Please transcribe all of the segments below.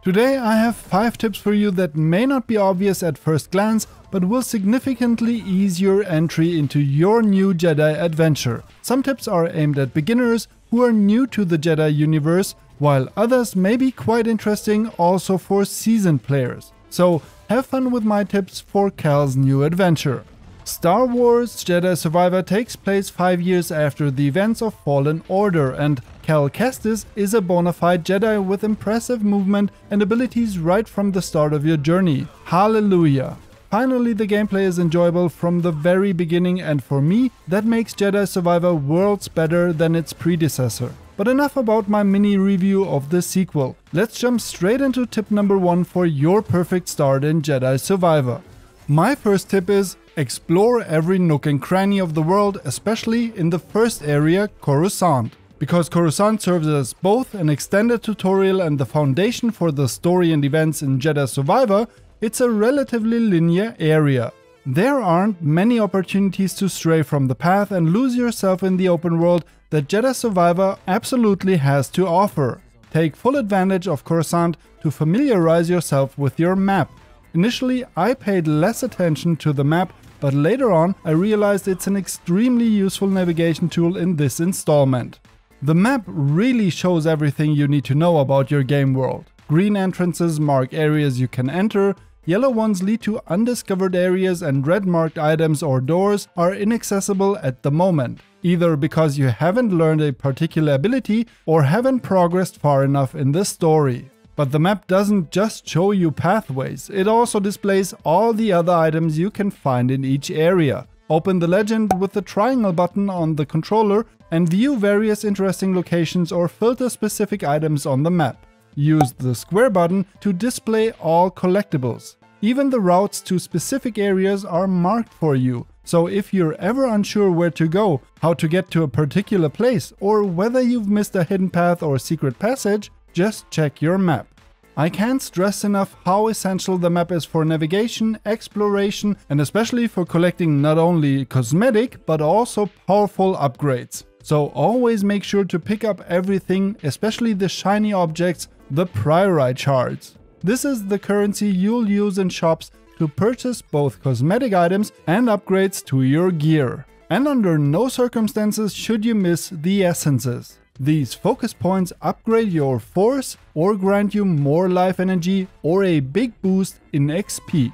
Today I have 5 tips for you that may not be obvious at first glance, but will significantly ease your entry into your new Jedi adventure. Some tips are aimed at beginners who are new to the Jedi universe, while others may be quite interesting also for seasoned players. So have fun with my tips for Cal's new adventure. Star Wars Jedi Survivor takes place 5 years after the events of Fallen Order, and Cal Kestis is a bona fide Jedi with impressive movement and abilities right from the start of your journey. Hallelujah! Finally, the gameplay is enjoyable from the very beginning, and for me, that makes Jedi Survivor worlds better than its predecessor. But enough about my mini review of the sequel. Let's jump straight into tip number 1 for your perfect start in Jedi Survivor. My first tip is explore every nook and cranny of the world, especially in the first area, Coruscant. Because Coruscant serves as both an extended tutorial and the foundation for the story and events in Jedi Survivor, it's a relatively linear area. There aren't many opportunities to stray from the path and lose yourself in the open world that Jedi Survivor absolutely has to offer. Take full advantage of Coruscant to familiarize yourself with your map. Initially, I paid less attention to the map, but later on I realized it's an extremely useful navigation tool in this installment. The map really shows everything you need to know about your game world. Green entrances mark areas you can enter, yellow ones lead to undiscovered areas, and red marked items or doors are inaccessible at the moment, either because you haven't learned a particular ability or haven't progressed far enough in the story. But the map doesn't just show you pathways, it also displays all the other items you can find in each area. Open the legend with the triangle button on the controller and view various interesting locations or filter specific items on the map. Use the square button to display all collectibles. Even the routes to specific areas are marked for you, so if you're ever unsure where to go, how to get to a particular place, or whether you've missed a hidden path or secret passage, just check your map. I can't stress enough how essential the map is for navigation, exploration, and especially for collecting not only cosmetic but also powerful upgrades. So always make sure to pick up everything, especially the shiny objects, the priorite shards. This is the currency you'll use in shops to purchase both cosmetic items and upgrades to your gear. And under no circumstances should you miss the essences. These focus points upgrade your force or grant you more life energy or a big boost in XP.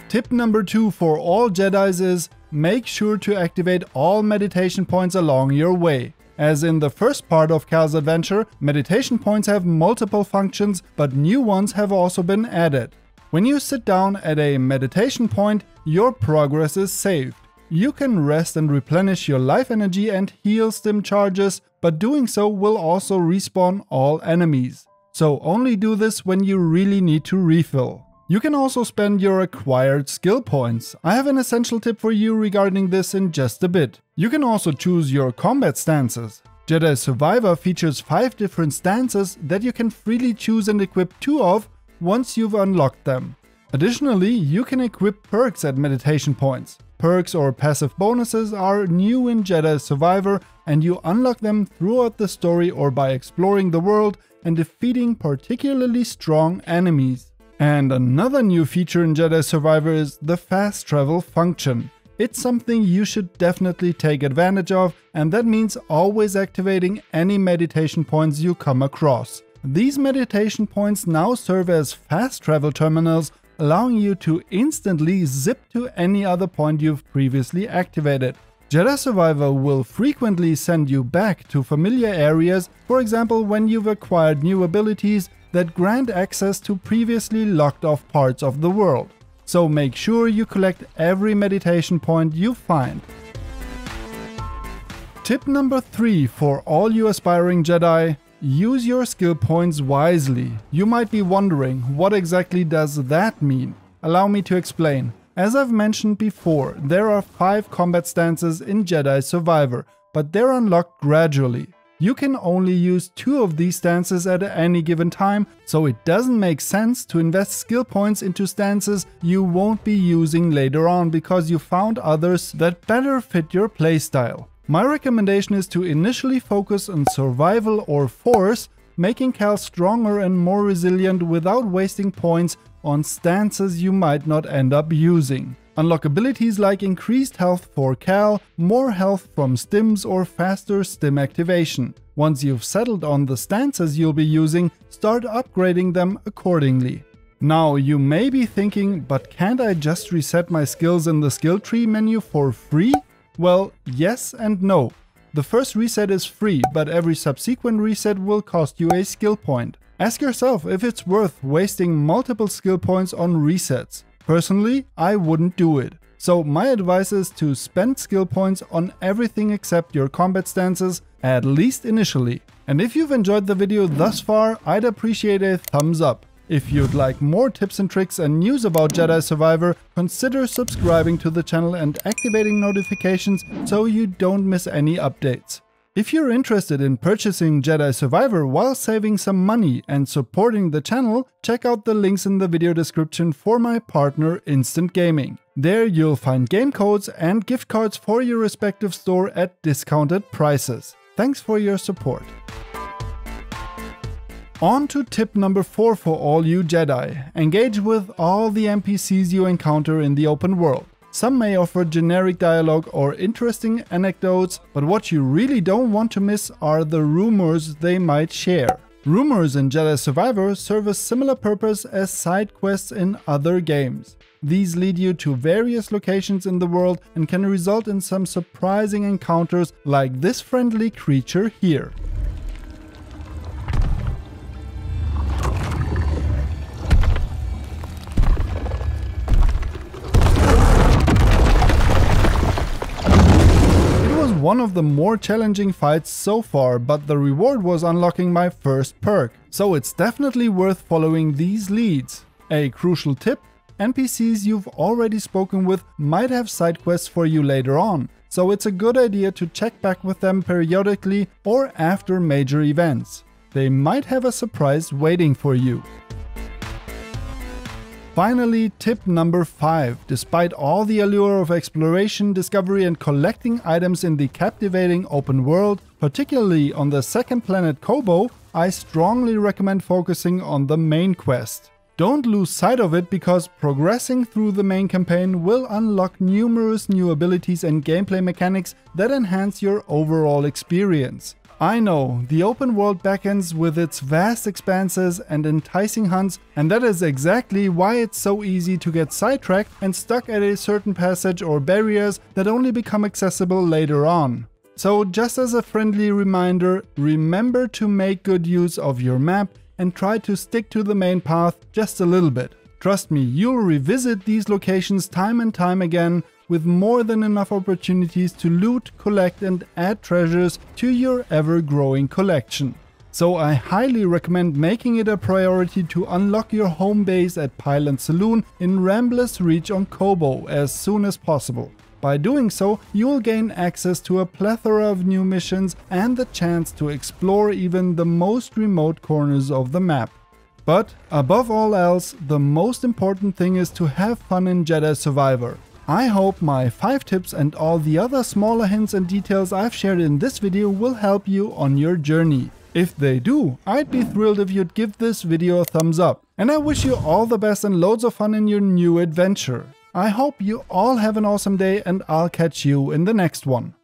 Tip number 2 for all Jedis is make sure to activate all meditation points along your way. As in the first part of Cal's adventure, meditation points have multiple functions, but new ones have also been added. When you sit down at a meditation point, your progress is saved. You can rest and replenish your life energy and heal stim charges, but doing so will also respawn all enemies. So only do this when you really need to refill. You can also spend your acquired skill points. I have an essential tip for you regarding this in just a bit. You can also choose your combat stances. Jedi Survivor features 5 different stances that you can freely choose and equip 2 of once you've unlocked them. Additionally, you can equip perks at meditation points. Perks or passive bonuses are new in Jedi Survivor, and you unlock them throughout the story or by exploring the world and defeating particularly strong enemies. And another new feature in Jedi Survivor is the fast travel function. It's something you should definitely take advantage of, and that means always activating any meditation points you come across. These meditation points now serve as fast travel terminals, allowing you to instantly zip to any other point you've previously activated. Jedi Survivor will frequently send you back to familiar areas, for example when you've acquired new abilities that grant access to previously locked off parts of the world. So make sure you collect every meditation point you find. Tip number 3 for all you aspiring Jedi: use your skill points wisely. You might be wondering, what exactly does that mean? Allow me to explain. As I've mentioned before, there are 5 combat stances in Jedi Survivor, but they're unlocked gradually. You can only use 2 of these stances at any given time, so it doesn't make sense to invest skill points into stances you won't be using later on because you found others that better fit your playstyle. My recommendation is to initially focus on survival or force, making Cal stronger and more resilient without wasting points on stances you might not end up using. Unlock abilities like increased health for Cal, more health from stims, or faster stim activation. Once you've settled on the stances you'll be using, start upgrading them accordingly. Now you may be thinking, but can't I just reset my skills in the skill tree menu for free? Well, yes and no. The first reset is free, but every subsequent reset will cost you a skill point. Ask yourself if it's worth wasting multiple skill points on resets. Personally, I wouldn't do it. So my advice is to spend skill points on everything except your combat stances, at least initially. And if you've enjoyed the video thus far, I'd appreciate a thumbs up. If you'd like more tips and tricks and news about Jedi Survivor, consider subscribing to the channel and activating notifications so you don't miss any updates. If you're interested in purchasing Jedi Survivor while saving some money and supporting the channel, check out the links in the video description for my partner Instant Gaming. There you'll find game codes and gift cards for your respective store at discounted prices. Thanks for your support. On to tip number 4 for all you Jedi. Engage with all the NPCs you encounter in the open world. Some may offer generic dialogue or interesting anecdotes, but what you really don't want to miss are the rumors they might share. Rumors in Jedi Survivor serve a similar purpose as side quests in other games. These lead you to various locations in the world and can result in some surprising encounters like this friendly creature here. One of the more challenging fights so far, but the reward was unlocking my first perk, so it's definitely worth following these leads. A crucial tip: NPCs you've already spoken with might have side quests for you later on, so it's a good idea to check back with them periodically or after major events. They might have a surprise waiting for you. Finally, tip number 5. Despite all the allure of exploration, discovery and collecting items in the captivating open world, particularly on the second planet Kobo, I strongly recommend focusing on the main quest. Don't lose sight of it because progressing through the main campaign will unlock numerous new abilities and gameplay mechanics that enhance your overall experience. I know, the open world beckons with its vast expanses and enticing hunts, and that is exactly why it's so easy to get sidetracked and stuck at a certain passage or barriers that only become accessible later on. So just as a friendly reminder, remember to make good use of your map and try to stick to the main path just a little bit. Trust me, you'll revisit these locations time and time again, with more than enough opportunities to loot, collect and add treasures to your ever-growing collection. So I highly recommend making it a priority to unlock your home base at Pylon Saloon in Rambler's Reach on Kobo as soon as possible. By doing so, you will gain access to a plethora of new missions and the chance to explore even the most remote corners of the map. But above all else, the most important thing is to have fun in Jedi Survivor. I hope my 5 tips and all the other smaller hints and details I've shared in this video will help you on your journey. If they do, I'd be thrilled if you'd give this video a thumbs up. And I wish you all the best and loads of fun in your new adventure. I hope you all have an awesome day and I'll catch you in the next one.